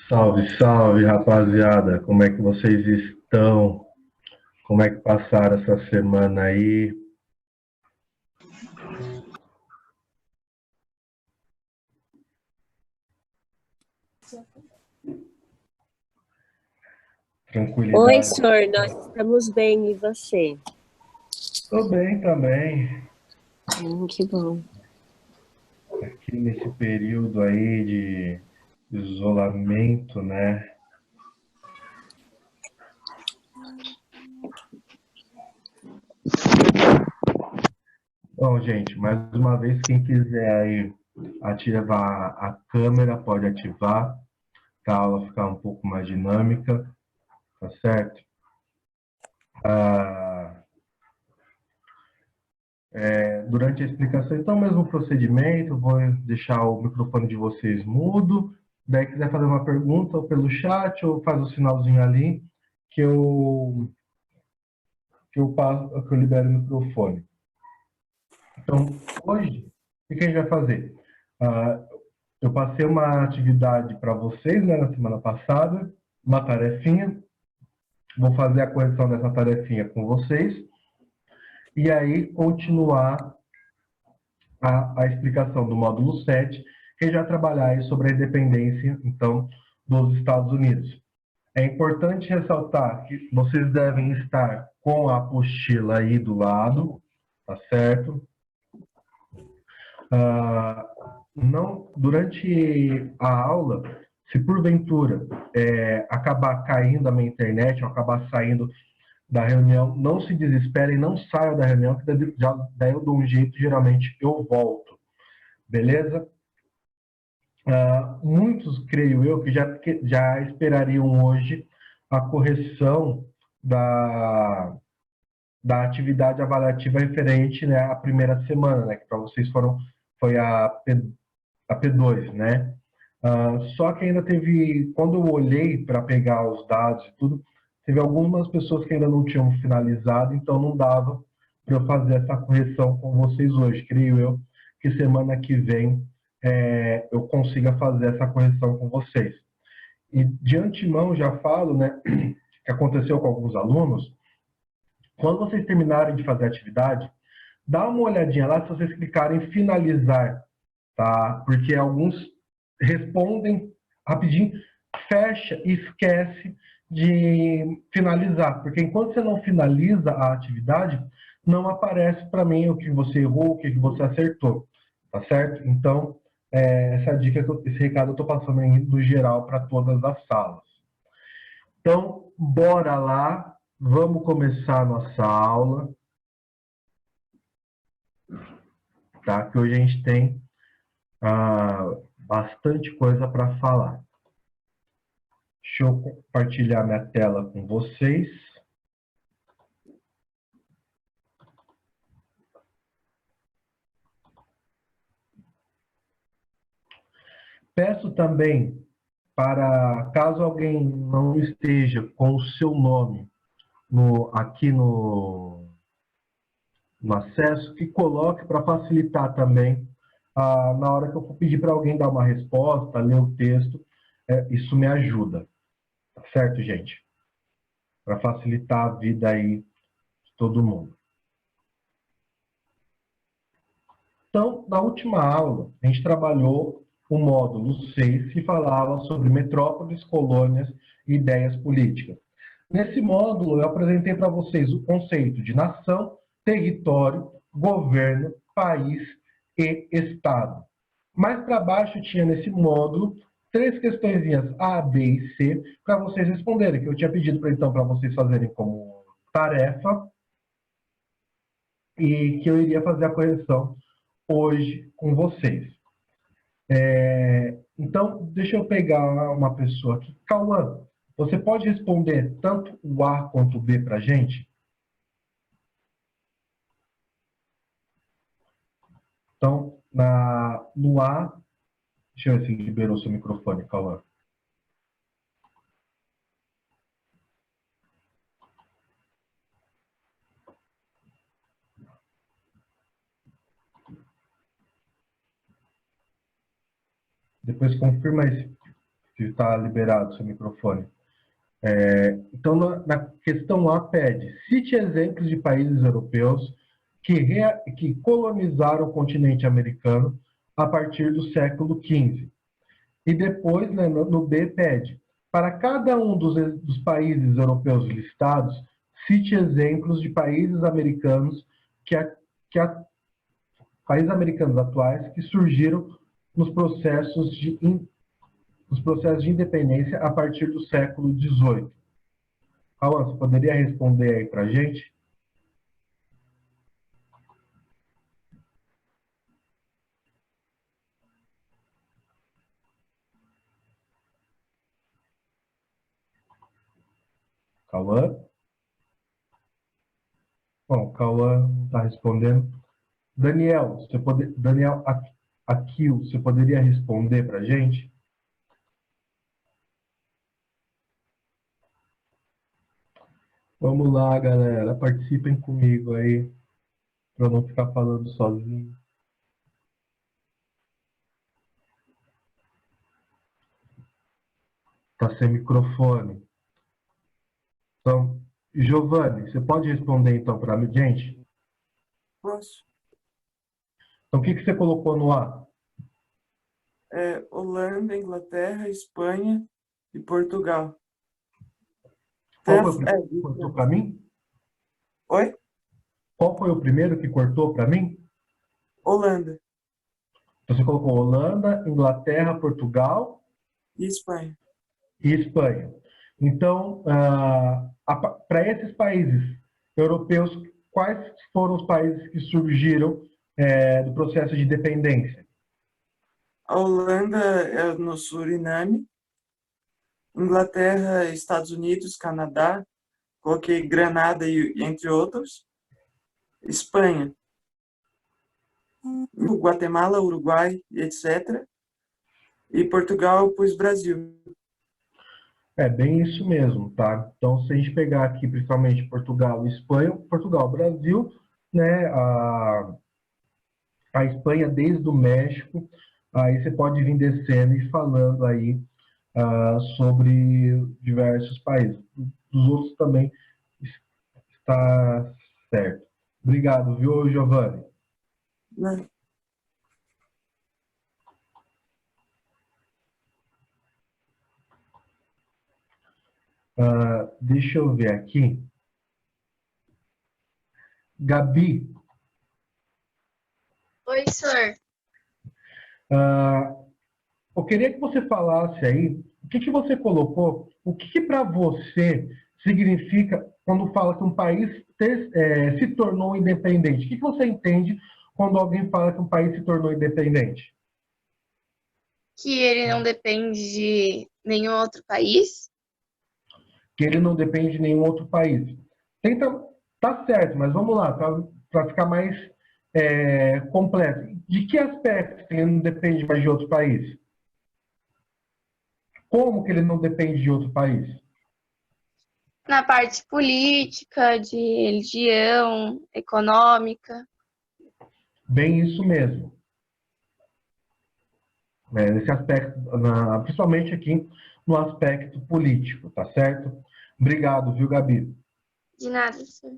Salve, salve, rapaziada. Como é que vocês estão? Como é que passaram essa semana aí? Oi, Tranquilidade? senhor, nós estamos bem, e você? Tô bem também. Que bom. Aqui nesse período aí de isolamento, né? Bom, gente, mais uma vez, quem quiser aí ativar a câmera, pode ativar, para a aula ficar um pouco mais dinâmica, tá certo? Ah, Durante a explicação, então, o mesmo procedimento, vou deixar o microfone de vocês mudo, daí quiser fazer uma pergunta ou pelo chat, ou faz o sinalzinho ali, que eu, que eu libero o microfone. Então, hoje, o que a gente vai fazer? Ah, eu passei uma atividade para vocês, né, na semana passada, uma tarefinha, vou fazer a correção dessa tarefinha com vocês, e aí continuar a explicação do módulo 7, que já trabalhar aí sobre a independência, então, dos Estados Unidos. É importante ressaltar que vocês devem estar com a apostila aí do lado, tá certo? Ah, não, durante a aula, se porventura acabar caindo a minha internet ou acabar saindo da reunião, não se desesperem, não saiam da reunião, que daí eu dou um jeito, geralmente eu volto, beleza? Muitos, creio eu, que já esperariam hoje a correção da, da atividade avaliativa referente, né, à primeira semana, né, que para vocês foi a P2, né? Só que ainda teve, quando eu olhei para pegar os dados e tudo, teve algumas pessoas que ainda não tinham finalizado, então não dava para eu fazer essa correção com vocês hoje. Creio eu que semana que vem eu consiga fazer essa correção com vocês. E de antemão já falo, né, que aconteceu com alguns alunos, quando vocês terminarem de fazer a atividade, dá uma olhadinha lá se vocês clicarem em finalizar, tá? Porque alguns respondem rapidinho, fecha e esquece de finalizar, porque enquanto você não finaliza a atividade, não aparece para mim o que você errou, o que você acertou, tá certo? Então, essa dica, esse recado eu estou passando aí do geral para todas as salas. Então, bora lá, vamos começar a nossa aula, tá? Que hoje a gente tem bastante coisa para falar. Deixa eu compartilhar minha tela com vocês. Peço também para, caso alguém não esteja com o seu nome aqui no acesso, que coloque para facilitar também na hora que eu for pedir para alguém dar uma resposta, ler o texto, isso me ajuda, tá certo, gente? Para facilitar a vida aí de todo mundo. Então, na última aula, a gente trabalhou o módulo 6, que falava sobre metrópoles, colônias e ideias políticas. Nesse módulo, eu apresentei para vocês o conceito de nação, território, governo, país e Estado. Mais para baixo tinha nesse módulo três questõezinhas A, B e C para vocês responderem, que eu tinha pedido para vocês fazerem como tarefa e que eu iria fazer a correção hoje com vocês. Então, deixa eu pegar uma pessoa aqui. Cauã, você pode responder tanto o A quanto o B para a gente? Então, no A, deixa eu ver se liberou seu microfone, Cauã. Depois confirma isso. se está liberado o seu microfone. Então, na questão A, pede: cite exemplos de países europeus que colonizaram o continente americano a partir do século XV. E depois, né, no B, pede: para cada um dos países europeus listados, cite exemplos de países americanos países americanos atuais que surgiram nos processos de independência a partir do século XVIII. Alan, você poderia responder aí para a gente? Cauã? Bom, o Cauã não está respondendo. Daniel, Daniel Aquil, você poderia responder para a gente? Vamos lá, galera. Participem comigo aí, para eu não ficar falando sozinho. Está sem microfone. Então, Giovanni, você pode responder então para a gente? Posso. Então, o que você colocou no A? Holanda, Inglaterra, Espanha e Portugal. Qual foi o primeiro que cortou para mim? Oi? Qual foi o primeiro que cortou para mim? Holanda. Então, você colocou Holanda, Inglaterra, Portugal E Espanha. e Espanha. Então, para esses países europeus, quais foram os países que surgiram do processo de independência? A Holanda é no Suriname. Inglaterra, Estados Unidos, Canadá. Coloquei Granada e entre outros. Espanha. Guatemala, Uruguai, etc. E Portugal, pus Brasil. É bem isso mesmo, tá? Então, se a gente pegar aqui, principalmente Portugal e Espanha, Portugal, Brasil, né? A Espanha desde o México, aí você pode vir descendo e falando aí sobre diversos países. Dos outros também está certo. Obrigado, viu, Giovanni? Né? Deixa eu ver aqui. Gabi. Oi, senhor. Eu queria que você falasse aí o que você colocou, o que para você significa quando fala que um país se tornou independente. O que você entende quando alguém fala que um país se tornou independente? Que ele não depende de nenhum outro país? Que ele não depende de nenhum outro país. Tá certo, mas vamos lá, para ficar mais completo. De que aspecto que ele não depende mais de outro país? Como que ele não depende de outro país? Na parte política, de religião, econômica. Bem isso mesmo. Nesse aspecto, principalmente aqui no aspecto político, tá certo? Obrigado, viu, Gabi? De nada, senhor.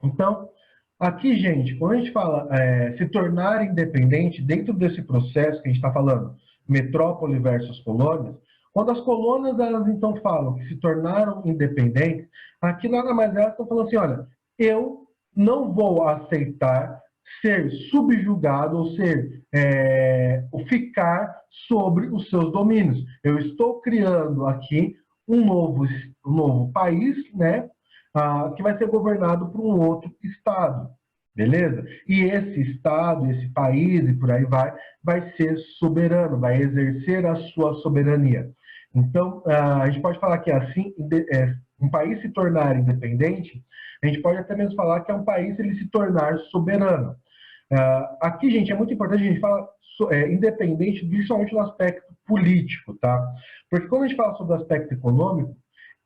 Então, aqui, gente, quando a gente fala se tornar independente, dentro desse processo que a gente está falando, metrópole versus colônias, quando as colônias, elas então falam que se tornaram independentes, aqui nada mais elas estão falando assim, olha, eu não vou aceitar ser subjugado ou ficar sobre os seus domínios. Eu estou criando aqui um novo país, né, que vai ser governado por um outro estado, beleza? E esse estado, esse país e por aí vai ser soberano, vai exercer a sua soberania. Então, a gente pode falar que assim, um país se tornar independente, a gente pode até mesmo falar que é um país ele se tornar soberano. Aqui, gente, é muito importante a gente falar independente, principalmente no aspecto político, tá? Porque quando a gente fala sobre o aspecto econômico,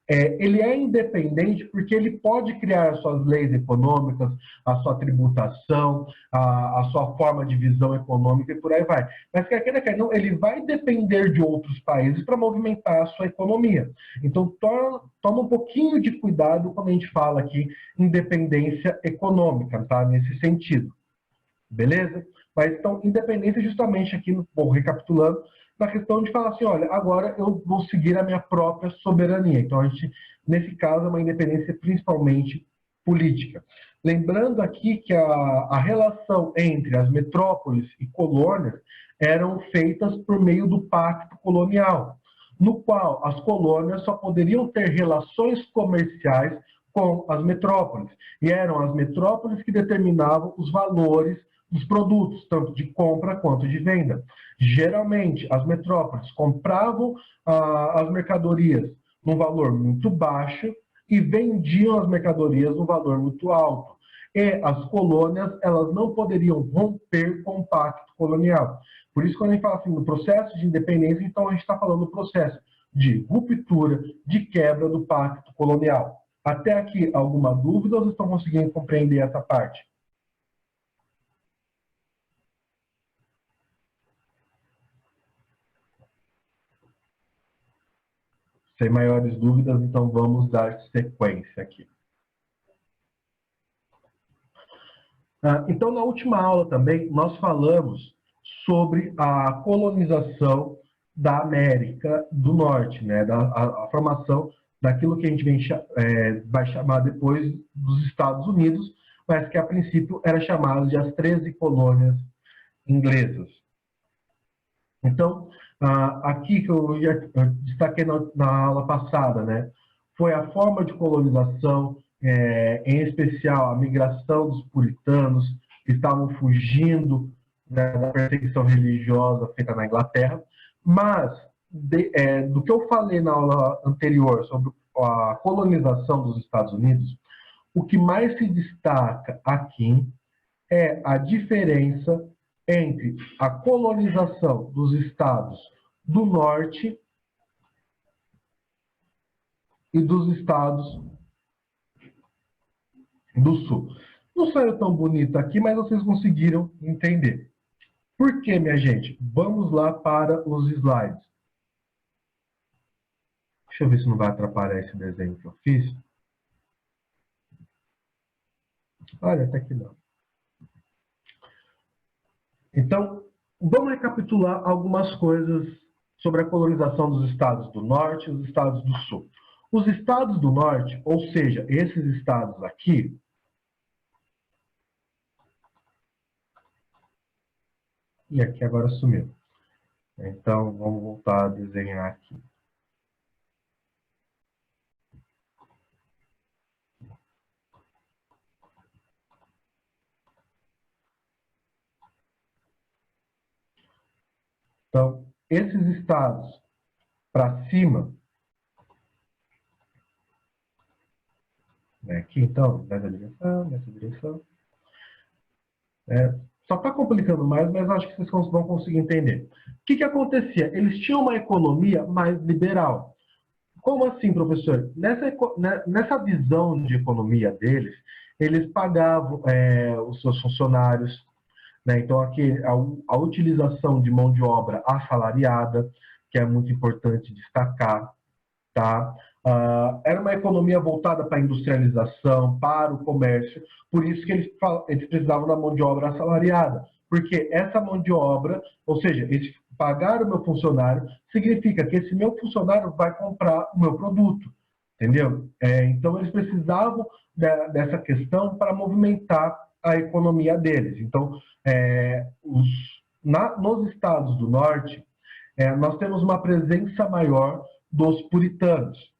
Ele é independente porque ele pode criar as suas leis econômicas, a sua tributação, a sua forma de visão econômica e por aí vai. Mas quer queira, quer não, ele vai depender de outros países para movimentar a sua economia. Então, toma um pouquinho de cuidado quando a gente fala aqui independência econômica, tá? Nesse sentido. Beleza? Mas, então, independência justamente aqui, bom, recapitulando, na questão de falar assim, olha, agora eu vou seguir a minha própria soberania. Então, a gente, nesse caso, é uma independência principalmente política. Lembrando aqui que a relação entre as metrópoles e colônias eram feitas por meio do pacto colonial, no qual as colônias só poderiam ter relações comerciais com as metrópoles. E eram as metrópoles que determinavam os valores dos produtos, tanto de compra quanto de venda. Geralmente, as metrópoles compravam as mercadorias num valor muito baixo e vendiam as mercadorias num valor muito alto. E as colônias, elas não poderiam romper com o pacto colonial. Por isso, quando a gente fala assim do processo de independência, então a gente está falando do processo de ruptura, de quebra do pacto colonial. Até aqui, alguma dúvida ou vocês estão conseguindo compreender essa parte? Sem maiores dúvidas, então vamos dar sequência aqui. Então, na última aula também, nós falamos sobre a colonização da América do Norte, né? A formação daquilo que a gente vai chamar depois dos Estados Unidos, mas que a princípio era chamado de as 13 colônias inglesas. Então, aqui que eu já destaquei na aula passada, né, foi a forma de colonização, em especial a migração dos puritanos que estavam fugindo, né, da perseguição religiosa feita na Inglaterra, mas do que eu falei na aula anterior sobre a colonização dos Estados Unidos, o que mais se destaca aqui é a diferença entre a colonização dos estados do norte e dos estados do sul. Não saiu tão bonito aqui, mas vocês conseguiram entender. Por quê, minha gente? Vamos lá para os slides. Deixa eu ver se não vai atrapalhar esse desenho que eu fiz. Olha, até que não. Então, vamos recapitular algumas coisas sobre a colonização dos estados do norte e os estados do sul. Os estados do norte, ou seja, esses estados aqui, e aqui agora sumiu. Então, vamos voltar a desenhar aqui. Então, esses estados para cima, né, aqui então, nessa direção, só está complicando mais, mas acho que vocês vão conseguir entender. O que acontecia? Eles tinham uma economia mais liberal. Como assim, professor? Nessa visão de economia deles, eles pagavam os seus funcionários, né? Então, aqui a utilização de mão de obra assalariada, que é muito importante destacar, tá? Era uma economia voltada para a industrialização, para o comércio, por isso que eles precisavam da mão de obra assalariada, porque essa mão de obra, ou seja, eles pagaram o meu funcionário, significa que esse meu funcionário vai comprar o meu produto, entendeu? Então, eles precisavam dessa questão para movimentar a economia deles. Então, nos estados do norte, nós temos uma presença maior dos puritanos.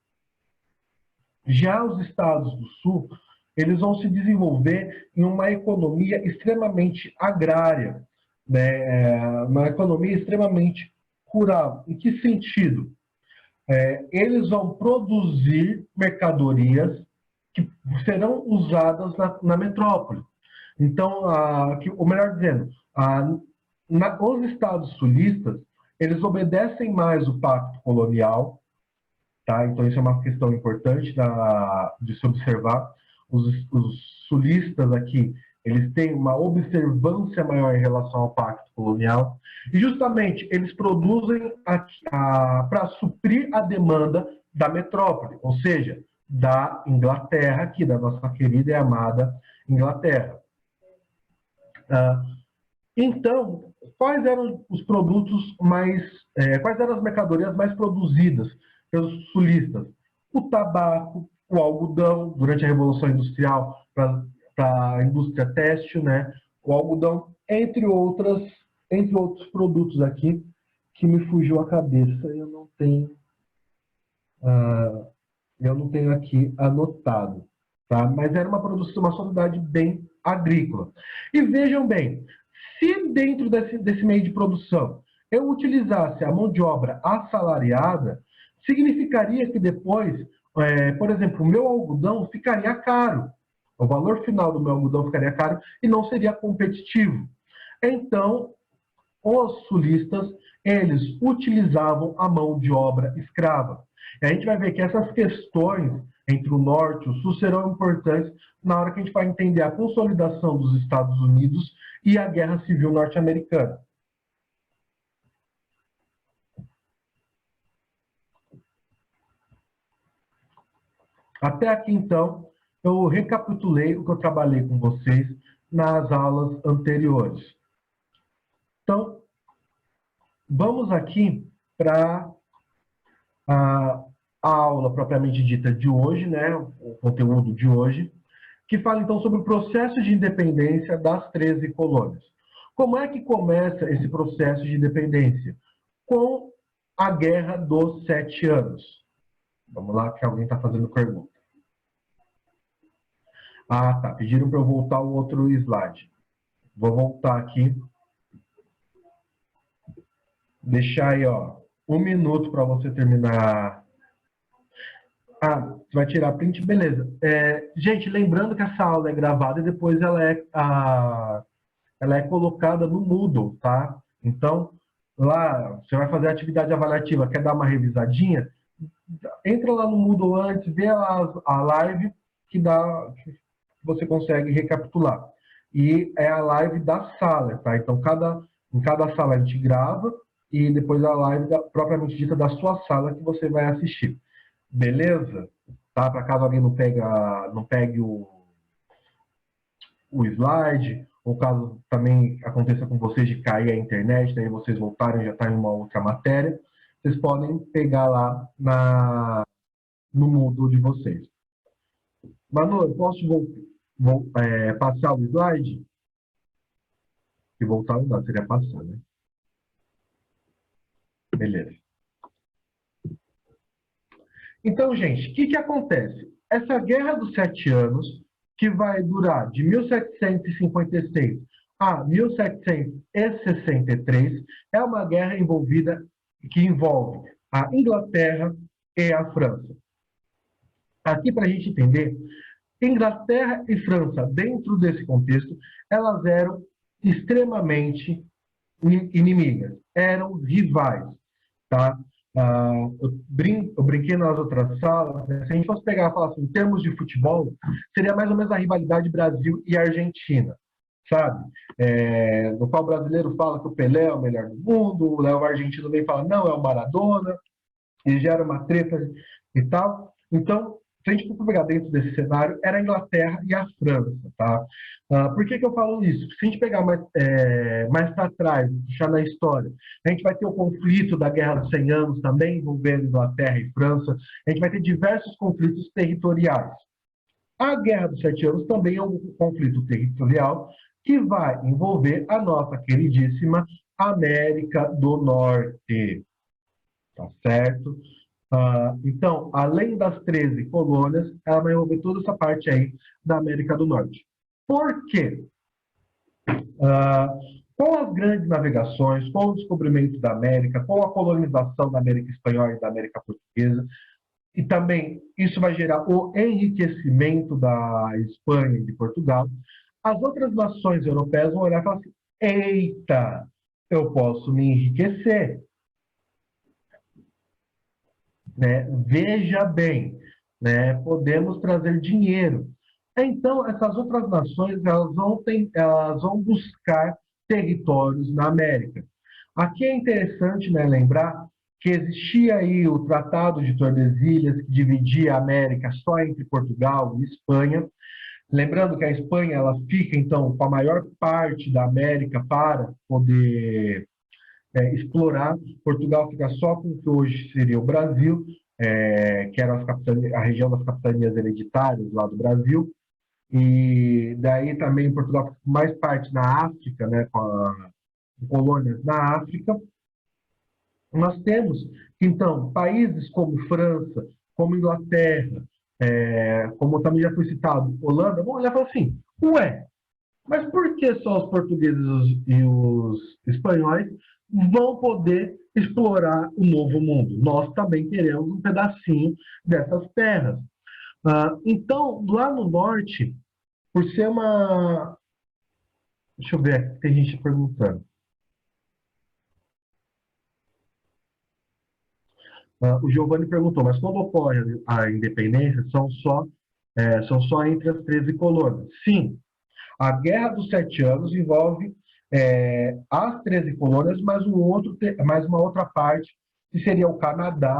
Já os estados do sul, eles vão se desenvolver em uma economia extremamente agrária, né? Uma economia extremamente rural. Em que sentido? Eles vão produzir mercadorias que serão usadas na metrópole. Então, ou melhor dizendo, os estados sulistas, eles obedecem mais o pacto colonial, tá? Então, isso é uma questão importante de se observar. Os sulistas aqui, eles têm uma observância maior em relação ao pacto colonial, e justamente eles produzem para suprir a demanda da metrópole, ou seja, da Inglaterra, aqui, da nossa querida e amada Inglaterra. Então, quais eram os produtos quais eram as mercadorias mais produzidas pelos sulistas? O tabaco, o algodão, durante a Revolução Industrial, para a indústria têxtil, né? O algodão, entre outros produtos aqui, que me fugiu a cabeça. Eu não tenho aqui anotado, tá? Mas era uma produção, uma sociedade bem agrícola. E vejam bem, se dentro desse meio de produção eu utilizasse a mão de obra assalariada, significaria que depois, por exemplo, o meu algodão ficaria caro. O valor final do meu algodão ficaria caro e não seria competitivo. Então, os sulistas, eles utilizavam a mão de obra escrava. E a gente vai ver que essas questões entre o norte e o sul serão importantes na hora que a gente vai entender a consolidação dos Estados Unidos e a Guerra Civil Norte-Americana. Até aqui, então, eu recapitulei o que eu trabalhei com vocês nas aulas anteriores. Então, vamos aqui para a aula propriamente dita de hoje, né? O conteúdo de hoje, que fala então sobre o processo de independência das 13 colônias. Como é que começa esse processo de independência? Com a Guerra dos 7 Anos. Vamos lá, que alguém está fazendo pergunta. Ah, tá. Pediram para eu voltar o outro slide. Vou voltar aqui. Deixar aí, ó, 1 minuto para você terminar. Ah, você vai tirar print? Beleza. Gente, lembrando que essa aula é gravada e depois ela é colocada no Moodle, tá? Então, lá, você vai fazer a atividade avaliativa, quer dar uma revisadinha? Entra lá no Moodle antes, vê a live que você consegue recapitular. E é a live da sala, tá? Então, em cada sala a gente grava e depois a live propriamente dita da sua sala que você vai assistir. Beleza? Tá? Para caso alguém não pegue o slide, ou caso também aconteça com vocês de cair a internet, daí vocês voltarem e já está em uma outra matéria, vocês podem pegar lá no Moodle de vocês. Manu, eu posso passar o slide? Se voltar não dá, seria passar, né? Beleza. Então, gente, o que acontece? Essa Guerra dos 7 Anos, que vai durar de 1756 a 1763, é uma guerra que envolve a Inglaterra e a França. Aqui, para a gente entender, Inglaterra e França, dentro desse contexto, elas eram extremamente inimigas, eram rivais, tá? Eu brinquei nas outras salas, né? Se a gente fosse pegar e falar assim, em termos de futebol, seria mais ou menos a rivalidade Brasil e Argentina, sabe? No qual o brasileiro fala que o Pelé é o melhor do mundo, o argentino vem e fala, não, é o Maradona, e gera uma treta e tal. Então, se a gente for pegar dentro desse cenário, era a Inglaterra e a França, tá? Por que eu falo isso? Se a gente pegar mais para trás, deixar na história, a gente vai ter o conflito da Guerra dos 100 Anos também, envolvendo Inglaterra e França, a gente vai ter diversos conflitos territoriais. A Guerra dos 7 Anos também é um conflito territorial que vai envolver a nossa queridíssima América do Norte, tá certo? Então, além das 13 colônias, ela vai envolver toda essa parte aí da América do Norte. Por quê? Com as grandes navegações, com o descobrimento da América, com a colonização da América Espanhola e da América Portuguesa, e também isso vai gerar o enriquecimento da Espanha e de Portugal, as outras nações europeias vão olhar e falar assim, eita, eu posso me enriquecer. né? Veja bem, né? Podemos trazer dinheiro. Então, essas outras nações elas vão buscar territórios na América. Aqui é interessante, né, lembrar que existia aí o Tratado de Tordesilhas, que dividia a América só entre Portugal e Espanha. Lembrando que a Espanha ela fica, então, com a maior parte da América para poder explorar. Portugal fica só com o que hoje seria o Brasil, que era a região das capitanias hereditárias lá do Brasil. E daí também Portugal fica com mais parte na África, né, com colônias na África. Nós temos, então, países como França, como Inglaterra, como também já foi citado, Holanda, vão olhar e falar assim, ué, mas por que só os portugueses e os espanhóis vão poder explorar o novo mundo? Nós também queremos um pedacinho dessas terras. Então, lá no norte, por ser uma... Deixa eu ver, tem gente perguntando. O Giovanni perguntou, mas quando ocorre a independência, são só entre as 13 colônias? Sim, a Guerra dos 7 Anos envolve as 13 colônias, mais uma outra parte, que seria o Canadá,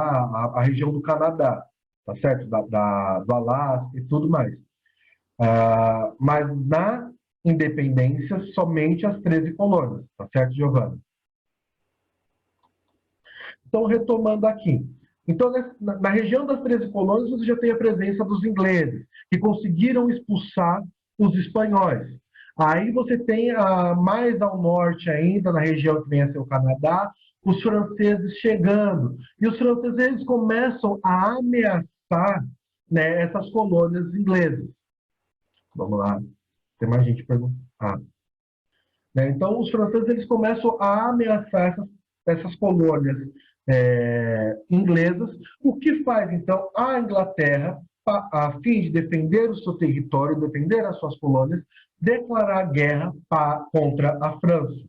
a região do Canadá, tá certo? Do Alasca e tudo mais. Mas na independência, somente as 13 colônias, tá certo, Giovanni? Então, retomando aqui. Então, na região das 13 colônias, você já tem a presença dos ingleses, que conseguiram expulsar os espanhóis. Aí você tem, mais ao norte ainda, na região que vem a ser o Canadá, os franceses chegando. E os franceses eles começam a ameaçar, né, essas colônias inglesas. Vamos lá. Tem mais gente perguntando. Né? Então, os franceses eles começam a ameaçar essas colônias inglesas, o que faz, então, a Inglaterra, a fim de defender o seu território, defender as suas colônias, declarar guerra contra a França.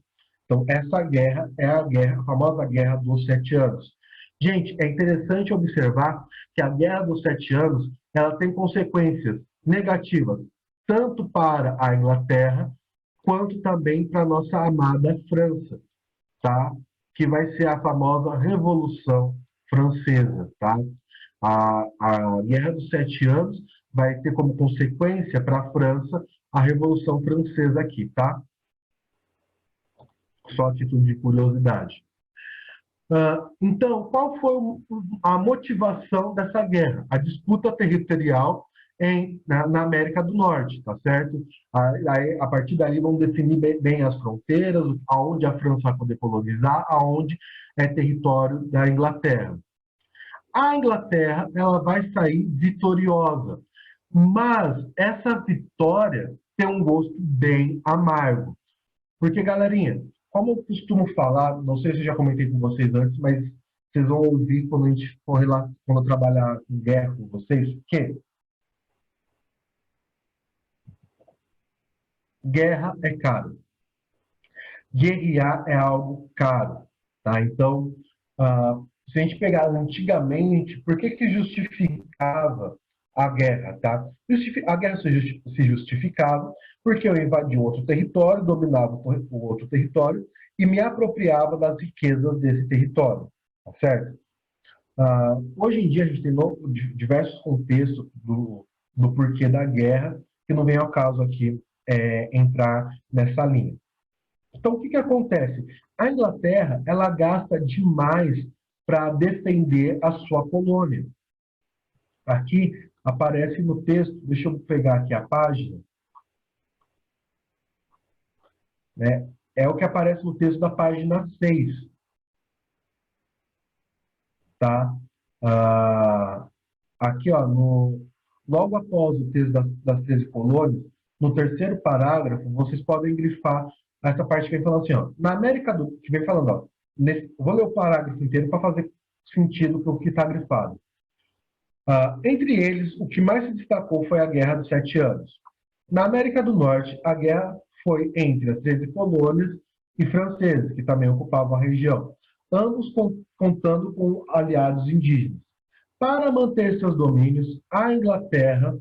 Então, essa guerra é a famosa Guerra dos 7 Anos. Gente, é interessante observar que a Guerra dos 7 Anos ela tem consequências negativas, tanto para a Inglaterra, quanto também para a nossa amada França, tá? Que vai ser a famosa Revolução Francesa, tá? A Guerra dos 7 Anos vai ter como consequência para a França a Revolução Francesa aqui, tá? Só a título de curiosidade. Então, qual foi a motivação dessa guerra? A disputa territorial na América do Norte, tá certo? Aí, a partir daí vão definir bem as fronteiras, aonde a França vai poder colonizar, aonde é território da Inglaterra. A Inglaterra ela vai sair vitoriosa, mas essa vitória tem um gosto bem amargo. Porque, galerinha, como eu costumo falar, não sei se eu já comentei com vocês antes, mas vocês vão ouvir quando a gente for lá, quando eu trabalhar em guerra com vocês, que guerra é caro. Guerrear é algo caro, tá? Então, se a gente pegar antigamente, por que justificava a guerra, tá? A guerra se justificava porque eu invadia outro território, dominava o outro território e me apropriava das riquezas desse território, tá certo? Hoje em dia a gente tem diversos contextos do porquê da guerra, que não vem ao caso aqui entrar nessa linha. Então, o que acontece? A Inglaterra, ela gasta demais para defender a sua colônia. Aqui aparece no texto, deixa eu pegar aqui a página, né? É o que aparece no texto da página 6. Tá? Aqui, ó, logo após o texto das 13 colônias, no terceiro parágrafo, vocês podem grifar essa parte que vem falando assim, ó, na América do... que vem falando, ó, vou ler o parágrafo inteiro para fazer sentido com o que está grifado. Entre eles, o que mais se destacou foi a Guerra dos 7 Anos. Na América do Norte, a guerra foi entre as 13 colônias e franceses, que também ocupavam a região, ambos contando com aliados indígenas. para manter seus domínios, a Inglaterra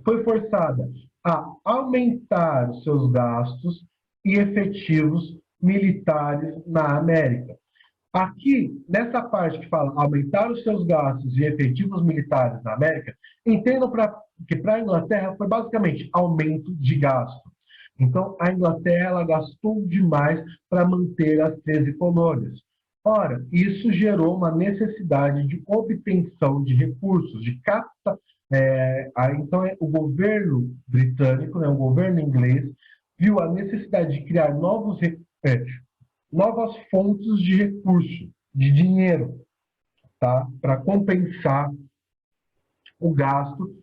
foi forçada a aumentar os seus gastos e efetivos militares na América. Aqui, nessa parte que fala aumentar os seus gastos e efetivos militares na América, entendam que para a Inglaterra foi basicamente aumento de gasto. Então, a Inglaterra ela gastou demais para manter as 13 colônias. Ora, isso gerou uma necessidade de obtenção de recursos, de capta. Então, o governo britânico, o governo inglês, viu a necessidade de criar novas fontes de recurso, de dinheiro, tá? Para compensar o gasto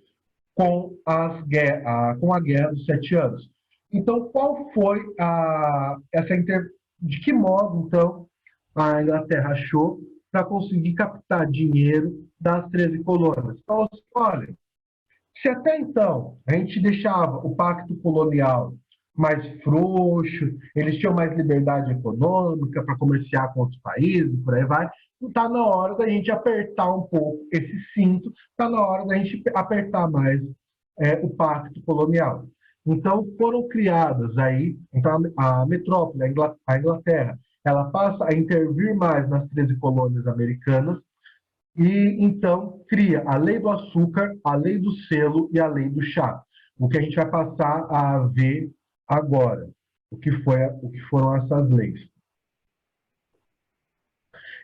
com a Guerra dos 7 Anos. Então, qual foi de que modo, então, a Inglaterra achou para conseguir captar dinheiro das 13 colônias? Então, olha, se até então a gente deixava o pacto colonial mais frouxo, eles tinham mais liberdade econômica para comerciar com outros países, por aí vai, está na hora da gente apertar um pouco esse cinto, está na hora da gente apertar mais o pacto colonial. Então, foram criadas aí, então a metrópole, a Inglaterra, ela passa a intervir mais nas 13 colônias americanas e, então, cria a lei do açúcar, a lei do selo e a lei do chá. O que a gente vai passar a ver agora, o que foram essas leis.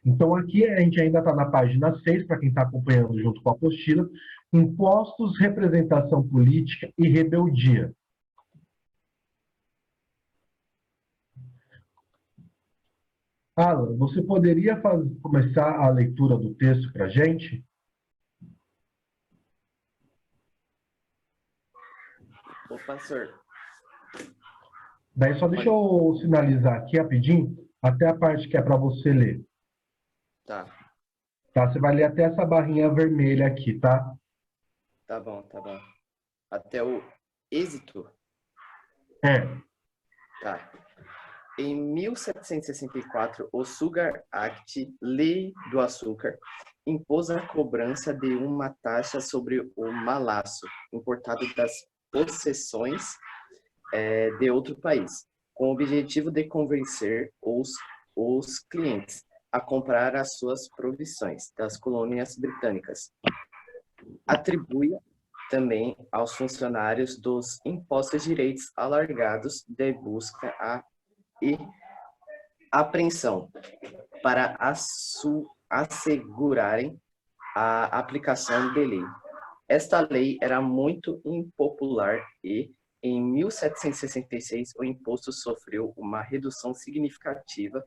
Então, aqui a gente ainda está na página 6, para quem está acompanhando junto com a apostila, impostos, representação política e rebeldia. Alan, você poderia começar a leitura do texto para a gente? Opa, senhor. Daí só deixa eu sinalizar aqui rapidinho, até a parte que é para você ler. Tá. Tá, você vai ler até essa barrinha vermelha aqui, tá? Tá bom, tá bom. Até o êxito? É. Tá. Em 1764, o Sugar Act, Lei do Açúcar, impôs a cobrança de uma taxa sobre o malaço importado das possessões de outro país, com o objetivo de convencer os clientes a comprar as suas provisões das colônias britânicas. Atribui também aos funcionários dos impostos direitos alargados de busca e apreensão para assegurarem a aplicação da lei. Esta lei era muito impopular e, em 1766, o imposto sofreu uma redução significativa,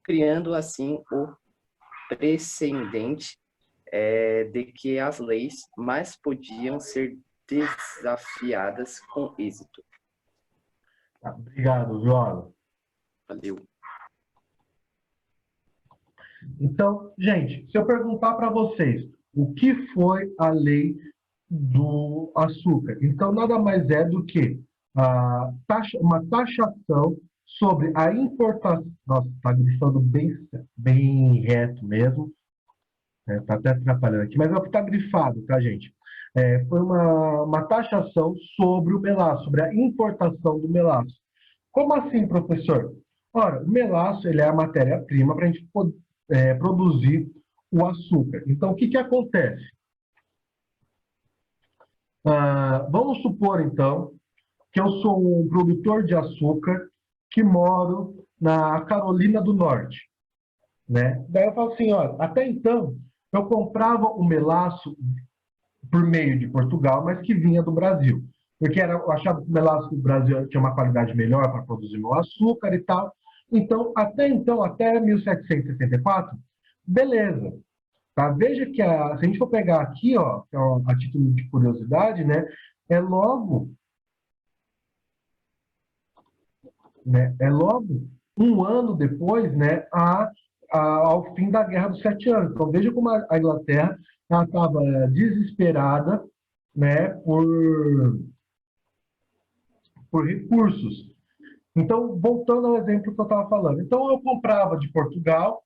criando assim o precedente de que as leis mais podiam ser desafiadas com êxito. Obrigado, Viola. Valeu. Então, gente, se eu perguntar para vocês o que foi a lei do açúcar, então nada mais é do que uma taxação sobre a importação. Nossa, está grifando bem reto mesmo. Está até atrapalhando aqui, mas é o que está grifado, tá, gente? Foi uma taxação sobre o melaço, sobre a importação do melaço. Como assim, professor? Ora, o melaço ele é a matéria-prima para a gente produzir o açúcar. Então, o que acontece? Vamos supor, então, que eu sou um produtor de açúcar que moro na Carolina do Norte, né? Daí eu falo assim, ó, até então, eu comprava o melaço por meio de Portugal, mas que vinha do Brasil. Porque eu achava que o melaço do Brasil tinha uma qualidade melhor para produzir meu açúcar e tal. Então, até 1764, beleza. Tá? Veja que se a gente for pegar aqui, ó, a título de curiosidade, né, é logo um ano depois, né, ao fim da Guerra dos 7 Anos. Então, veja como a Inglaterra estava desesperada, né, por recursos. Então, voltando ao exemplo que eu estava falando. Então, eu comprava de Portugal,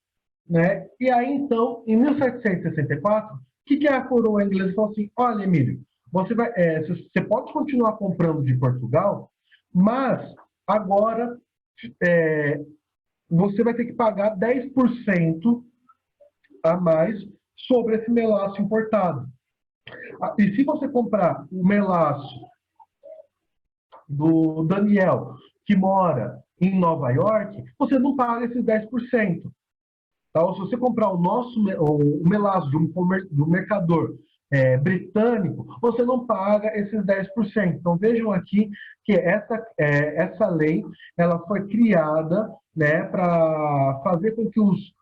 né? E aí, então, em 1764, o que a coroa inglesa falou assim? Olha, Emílio, você pode continuar comprando de Portugal, mas agora você vai ter que pagar 10% a mais sobre esse melaço importado. E se você comprar o melaço do Daniel, que mora em Nova York, você não paga esses 10%. Tá? Ou se você comprar o melaço do mercador britânico, você não paga esses 10%. Então vejam aqui que essa lei ela foi criada, né, para fazer com que os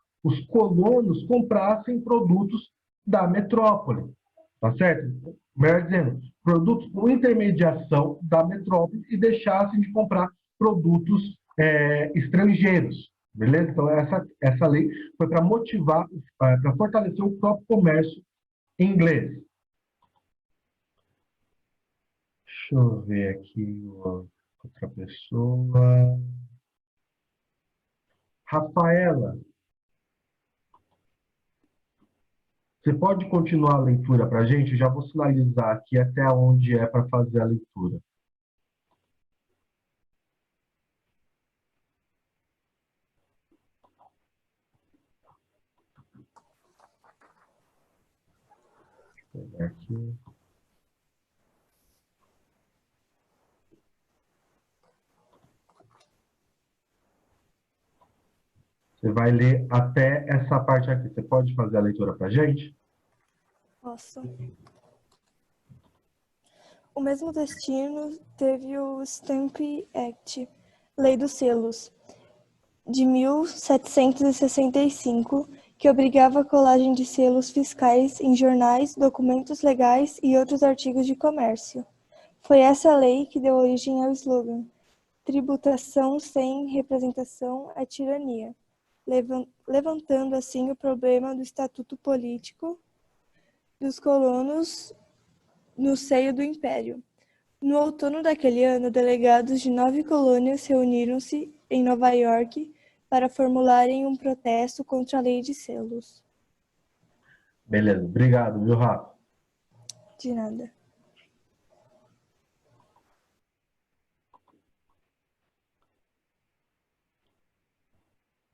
colonos comprassem produtos da metrópole. Tá certo? Melhor dizendo, produtos por intermediação da metrópole e deixassem de comprar produtos estrangeiros. Beleza? Então, essa lei foi para motivar, para fortalecer o próprio comércio inglês. Deixa eu ver aqui outra pessoa. Rafaela, você pode continuar a leitura para a gente? Eu já vou sinalizar aqui até onde é para fazer a leitura. Vou pegar aqui. Você vai ler até essa parte aqui. Você pode fazer a leitura para a gente? Posso. O mesmo destino teve o Stamp Act, Lei dos Selos, de 1765, que obrigava a colagem de selos fiscais em jornais, documentos legais e outros artigos de comércio. Foi essa lei que deu origem ao slogan "Tributação sem representação é tirania", levantando assim o problema do estatuto político dos colonos no seio do Império. No outono daquele ano, delegados de 9 colônias reuniram-se em Nova York para formularem um protesto contra a lei de selos. Beleza, obrigado, viu, Rafa? De nada.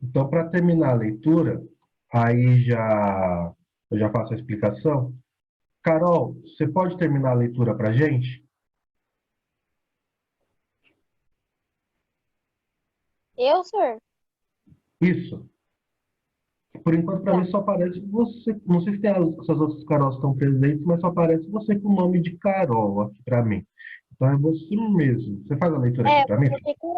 Então, para terminar a leitura, aí eu já faço a explicação. Carol, você pode terminar a leitura para a gente? Eu, senhor? Isso. Por enquanto, para Tá. mim, só aparece você. Não sei se tem essas outras Carols que estão presentes, mas só aparece você com o nome de Carol aqui para mim. Então, é você mesmo. Você faz a leitura aqui para mim? Eu fiquei com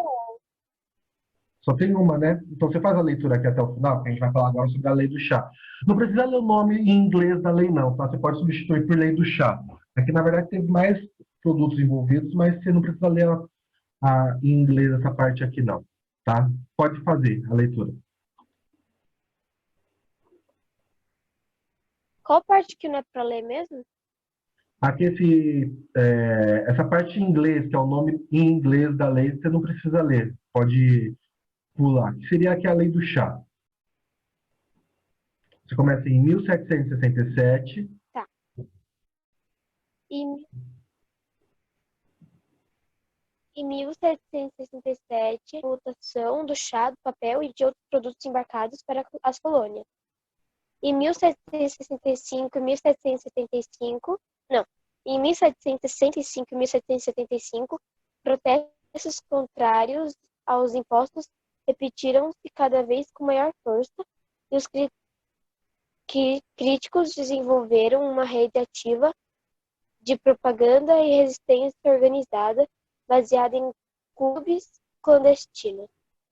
Só tem uma, né? Então, você faz a leitura aqui até o final, porque a gente vai falar agora sobre a lei do chá. Não precisa ler o nome em inglês da lei, não, tá? Você pode substituir por lei do chá. Aqui, na verdade, teve mais produtos envolvidos, mas você não precisa ler em inglês essa parte aqui, não. Tá? Pode fazer a leitura. Qual parte que não é pra ler mesmo? Aqui, essa parte em inglês, que é o nome em inglês da lei, você não precisa ler. Pode pular. Que seria aqui a lei do chá. Você começa em 1767. Tá. Em 1767, votação do chá, do papel e de outros produtos embarcados para as colônias. Em 1765 e 1775, não, em 1765 e 1775, protestos contrários aos impostos repetiram-se cada vez com maior força e os críticos desenvolveram uma rede ativa de propaganda e resistência organizada baseada em clubes clandestinos.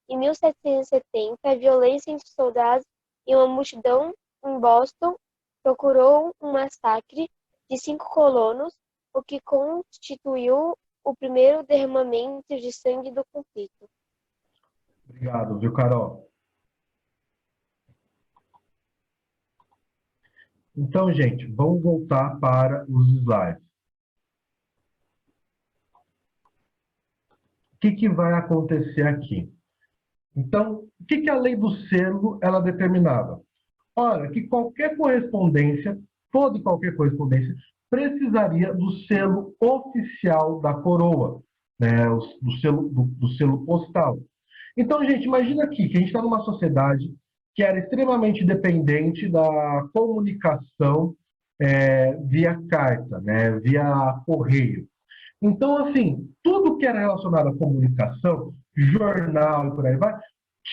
Em 1770, a violência entre soldados e uma multidão em Boston procurou um massacre de 5 colonos, o que constituiu o primeiro derramamento de sangue do conflito. Obrigado, viu, Carol? Então, gente, vamos voltar para os slides. O que vai acontecer aqui? Então, o que a lei do selo ela determinava? olha, que qualquer correspondência, toda e qualquer correspondência, precisaria do selo oficial da coroa, né? Do selo postal. Então, gente, imagina aqui que a gente está numa sociedade que era extremamente dependente da comunicação via carta, né? Via correio. Então, assim, tudo que era relacionado à comunicação, jornal e por aí vai,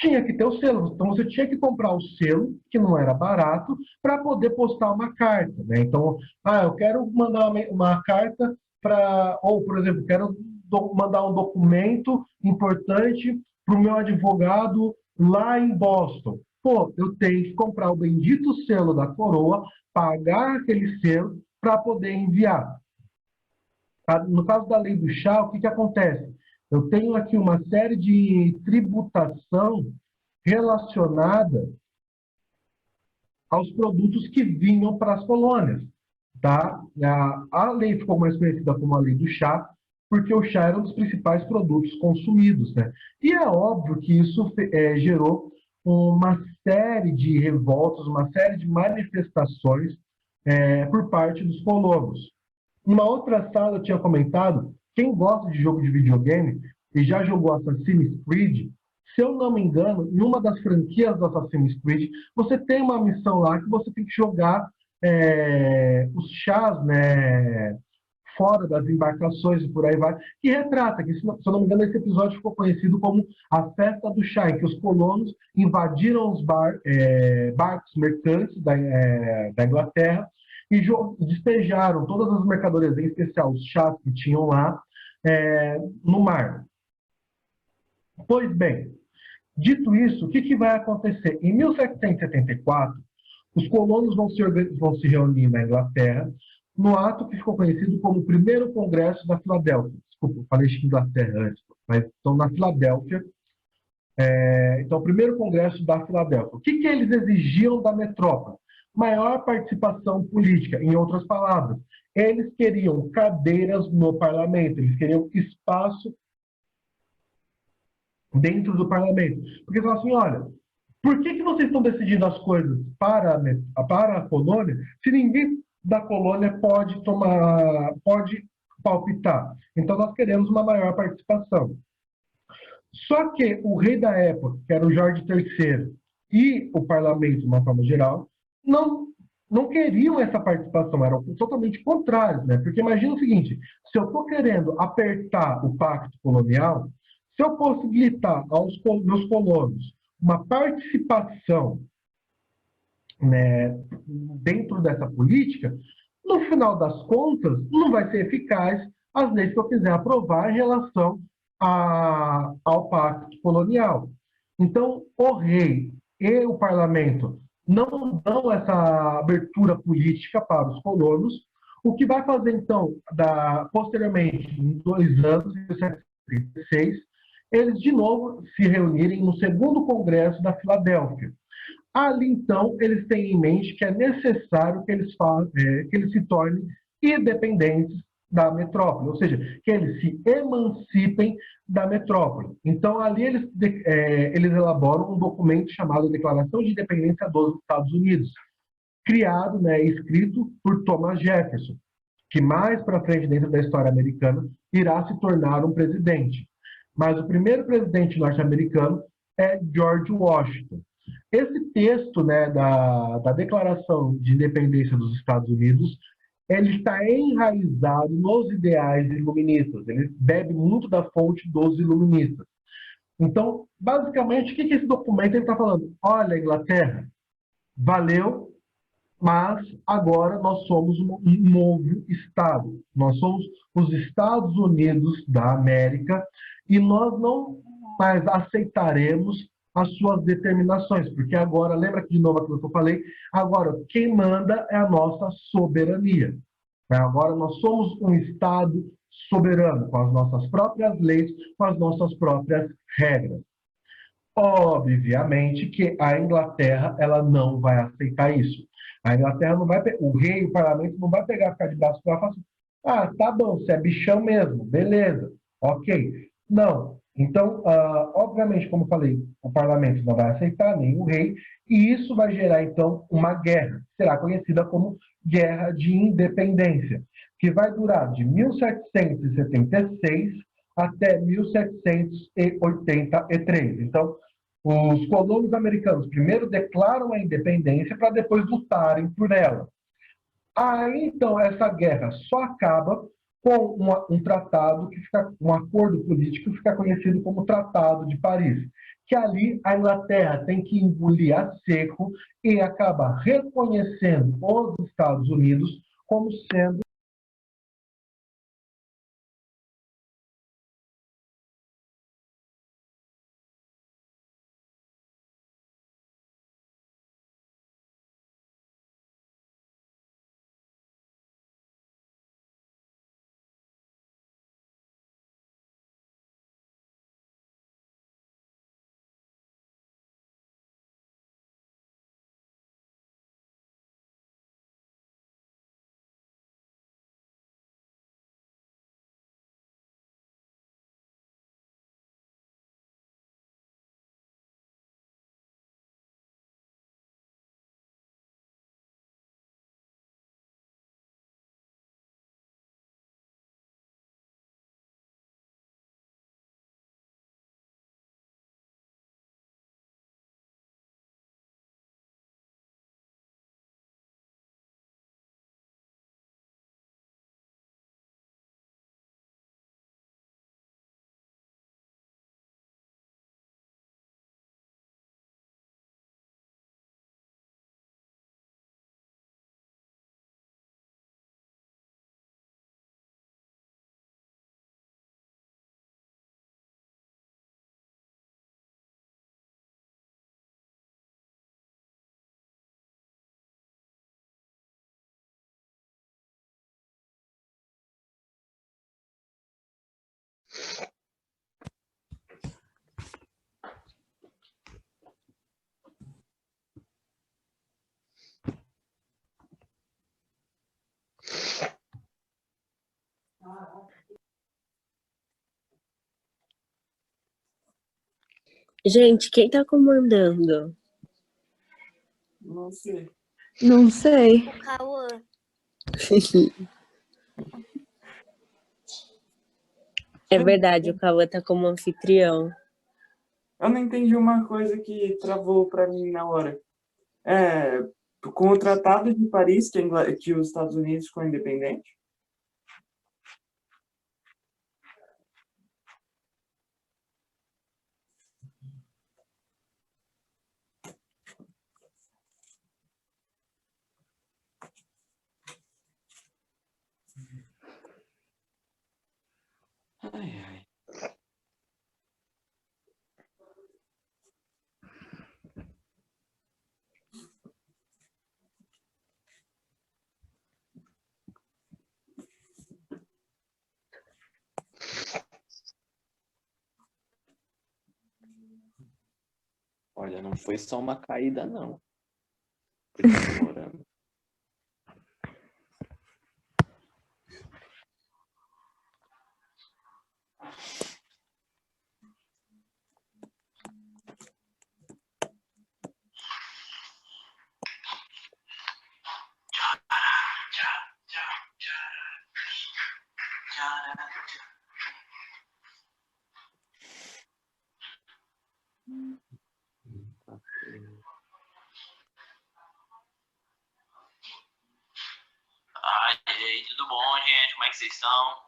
tinha que ter o selo. Então, você tinha que comprar o selo, que não era barato, para poder postar uma carta, né? Então, eu quero mandar uma carta para... Ou, por exemplo, quero mandar um documento importante para o meu advogado lá em Boston. Pô, eu tenho que comprar o bendito selo da coroa, pagar aquele selo para poder enviar. No caso da lei do chá, o que acontece? Eu tenho aqui uma série de tributação relacionada aos produtos que vinham para as colônias. Tá? A lei ficou mais conhecida como a lei do chá, porque o chá era um dos principais produtos consumidos. Né? E é óbvio que isso gerou uma série de revoltas, uma série de manifestações por parte dos colonos. Numa outra sala eu tinha comentado, quem gosta de jogo de videogame e já jogou Assassin's Creed, se eu não me engano, em uma das franquias do Assassin's Creed, você tem uma missão lá que você tem que jogar os chás, né, fora das embarcações e por aí vai, que retrata, que se eu não me engano, esse episódio ficou conhecido como a Festa do Chá, em que os colonos invadiram os barcos mercantes da Inglaterra e despejaram todas as mercadorias, em especial os chás que tinham lá, no mar. Pois bem, dito isso, o que vai acontecer? Em 1774, os colonos vão se reunir na Inglaterra, no ato que ficou conhecido como o Primeiro Congresso da Filadélfia. Desculpa, eu falei de Inglaterra antes, mas estão na Filadélfia. Então, o Primeiro Congresso da Filadélfia. O que eles exigiam da metrópole? Maior participação política. Em outras palavras, eles queriam cadeiras no parlamento, eles queriam espaço dentro do parlamento. Porque falaram assim, olha, por que vocês estão decidindo as coisas para a colônia se ninguém da colônia pode palpitar? Então, nós queremos uma maior participação. Só que o rei da época, que era o Jorge III, e o parlamento, de uma forma geral, não queriam essa participação, eram totalmente contrários, né? Porque imagina o seguinte, se eu estou querendo apertar o pacto colonial, se eu possibilitar aos meus colonos uma participação, né, dentro dessa política, no final das contas, não vai ser eficaz as leis que eu quiser aprovar em relação ao pacto colonial. Então, o rei e o parlamento não dão essa abertura política para os colonos, o que vai fazer, então, posteriormente, em 2 anos, em 1736, eles de novo se reunirem no segundo congresso da Filadélfia. Ali, então, eles têm em mente que é necessário que eles se tornem independentes da metrópole, ou seja, que eles se emancipem da metrópole. Então, ali eles elaboram um documento chamado Declaração de Independência dos Estados Unidos, criado, né, escrito por Thomas Jefferson, que mais para frente, dentro da história americana, irá se tornar um presidente. Mas o primeiro presidente norte-americano é George Washington. Esse texto, né, da Declaração de Independência dos Estados Unidos, ele está enraizado nos ideais iluministas. Ele bebe muito da fonte dos iluministas. Então, basicamente, o que esse documento está falando? Olha, Inglaterra, valeu, mas agora nós somos um novo Estado. Nós somos os Estados Unidos da América e nós não mais aceitaremos as suas determinações, porque agora, lembra de novo aquilo que eu falei, agora quem manda é a nossa soberania. Agora nós somos um Estado soberano, com as nossas próprias leis, com as nossas próprias regras. Obviamente que a Inglaterra ela não vai aceitar isso. A Inglaterra não vai, o rei, o parlamento não vai pegar, ficar de braço para falar assim, tá bom, você é bichão mesmo, beleza, ok. Não, Então, obviamente, como eu falei, o parlamento não vai aceitar, nem o rei, e isso vai gerar, então, uma guerra, que será conhecida como Guerra de Independência, que vai durar de 1776 até 1783. Então, os colonos americanos primeiro declaram a independência para depois lutarem por ela. Aí, então, essa guerra só acaba com um tratado, um acordo político que fica conhecido como Tratado de Paris, que ali a Inglaterra tem que engolir a seco e acaba reconhecendo os Estados Unidos como sendo. Gente, quem tá comandando? Não sei. Não sei. O Cauã. É verdade, o Cauã tá como anfitrião. Eu não entendi uma coisa que travou para mim na hora. É, com o Tratado de Paris, que os Estados Unidos ficou independente? Ai, ai. Olha, não foi só uma caída, não. Foi demorando. Ai, e aí, tudo bom, gente? Como é que vocês estão?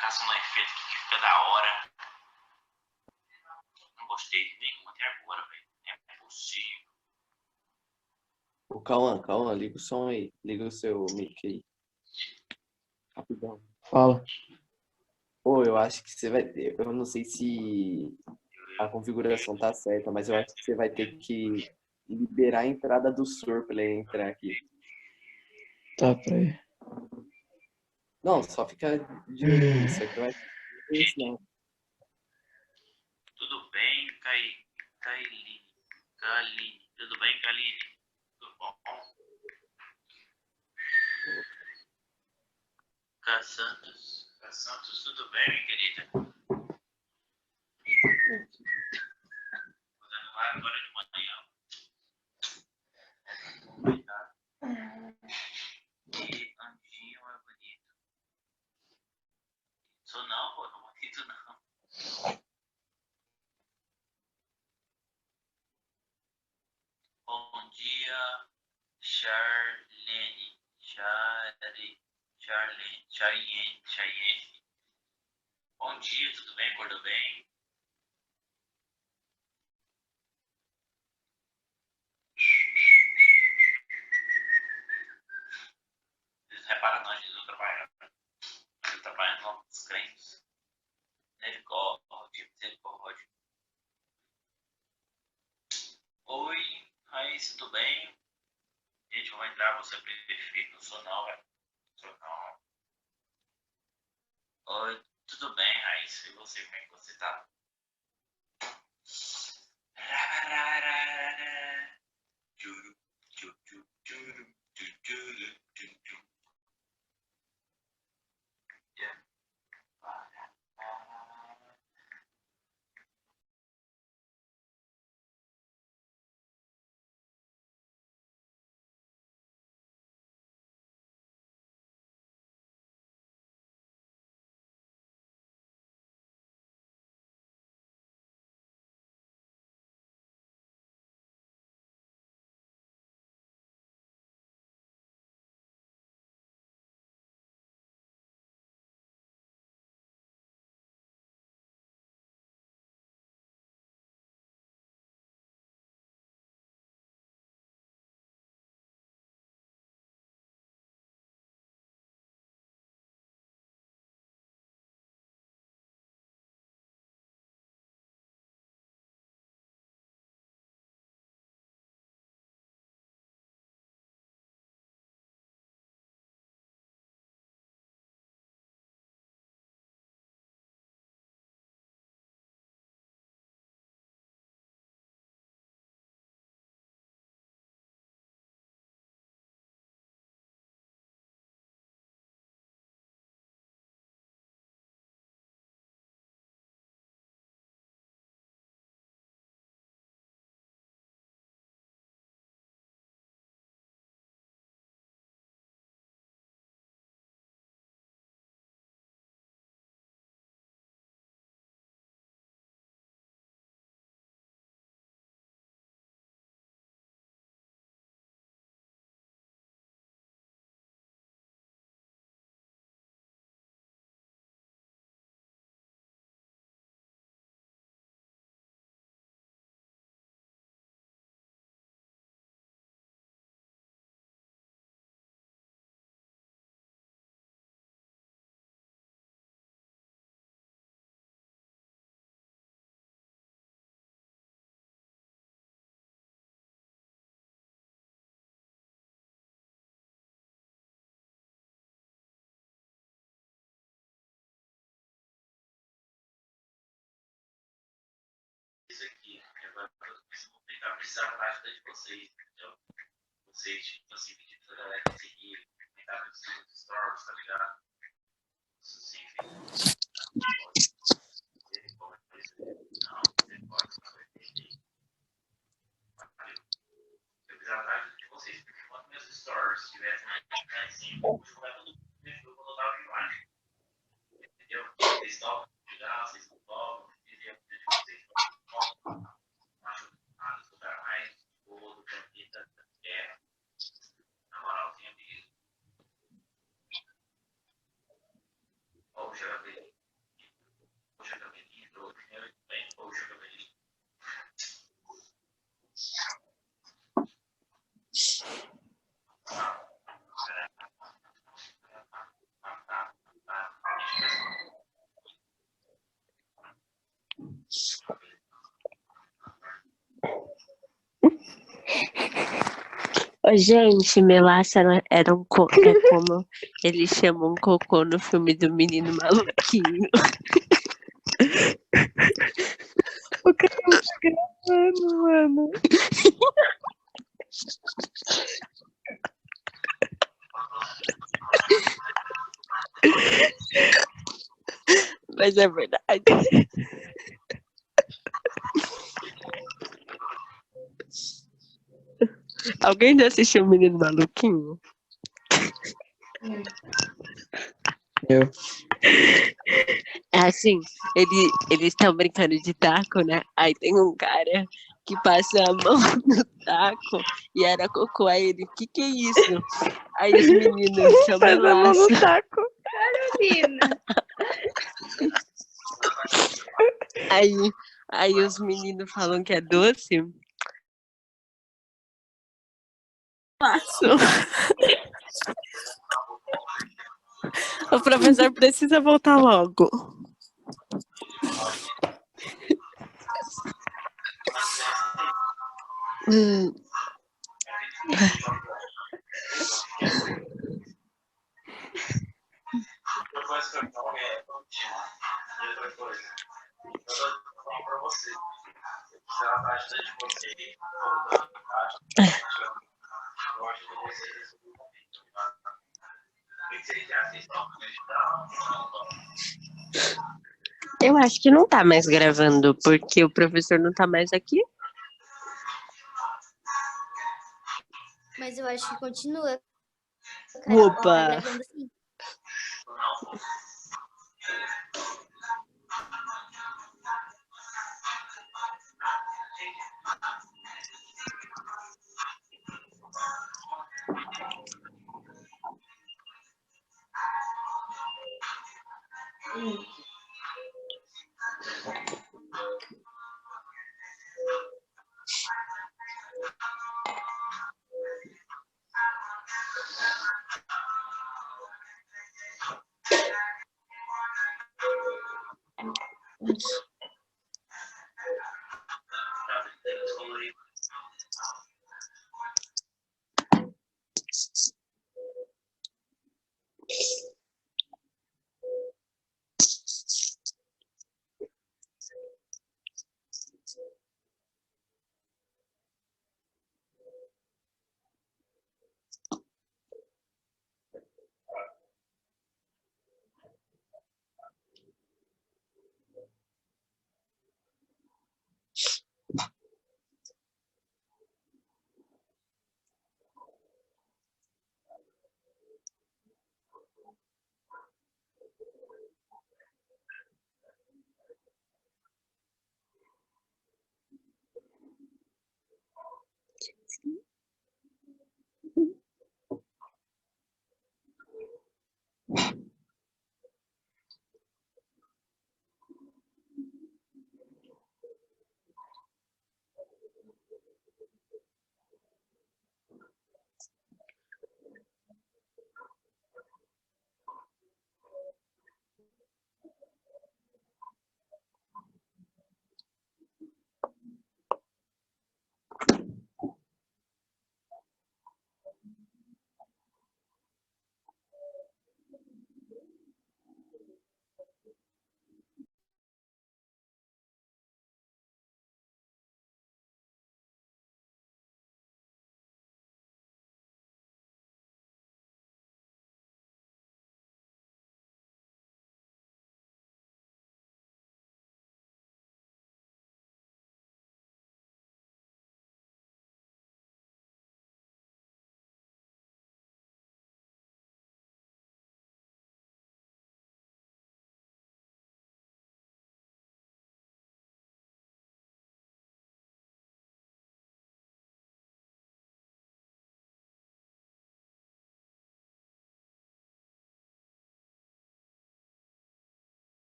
Caçando um efeito que fica da hora. Não gostei de nenhum até agora, velho. É possível. Ô, Cauã, liga o som aí. Liga o seu mic aí. Rapidão. Fala. Pô, eu acho que você vai ter. Eu não sei se a configuração tá certa, mas eu acho que você vai ter que liberar a entrada do Sur pra ele entrar aqui. Tá, peraí. Não, só fica de olho nisso. Aqui vai isso, não. Tudo bem, Kaline? Tudo bem, Kaline? Tudo bom? Cassantos. Cassantos, tudo bem, minha querida? Vou dar lá agora de manhã. Cuidado. E Anjinho é bonito. Sou não, pô, não bonito não. Bom dia, Charlene. Chayenne. Bom dia, tudo bem? Acordou bem? Vocês reparam, nós Jesus trabalhando. Ele trabalhando com os crentes. Misericórdia. Oi, Raíssa, tudo bem? Gente, vou entrar, você prefeito. Não sou não, velho. Sou não. Oi, tudo bem, Raíssa? E você, como é que você tá? Juru, juru, juru, juru, juru, juru. Yeah. Isso aqui, agora eu vou precisar da ajuda de vocês, entendeu? Vocês, tipo assim, pedindo pra galera que seguir, comentar nos seus stories, tá ligado? Isso sim, filho. Ele pode fazer. Não, ele pode fazer. Eu precisava da ajuda de vocês, porque quando meus stories tivessem mais assim, eu vou jogar tudo no vou botar a imagem. Entendeu? Vocês estão legal, vocês não topam, eu de vocês não acho nada lugar mais boa do planeta Terra. Na moral, tenha mesmo. Poxa, cabelinho. Poxa, cabelinho. Bem, poxa, cabelinho. Ô, gente, Melassa era um é como ele chamou um cocô no filme do Menino Maluquinho. O cara tá gravando, mano. Mas é verdade. Alguém já assistiu o Menino Maluquinho? Eu. É assim, eles estão brincando de taco, né? Aí tem um cara que passa a mão no taco e era cocô. Aí ele, que é isso? Aí os meninos são Faz a mão no melaço. taco. Carolina. Aí os meninos falam que é doce. Melaço. O professor precisa voltar logo. Professor, então é contínuo. E outra coisa, eu tô falando pra você. Eu precisava da ajuda de você. Eu acho que você resolveu o conflito. O que vocês já vocês estão acreditando? Eu acho que não tá mais gravando, porque o professor não tá mais aqui. Mas eu acho que continua. Carol, ó, tá Opa! gravando sim.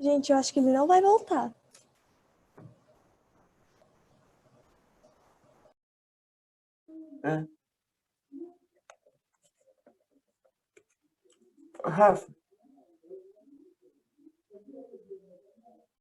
Gente, eu acho que ele não vai voltar. É. Rafa,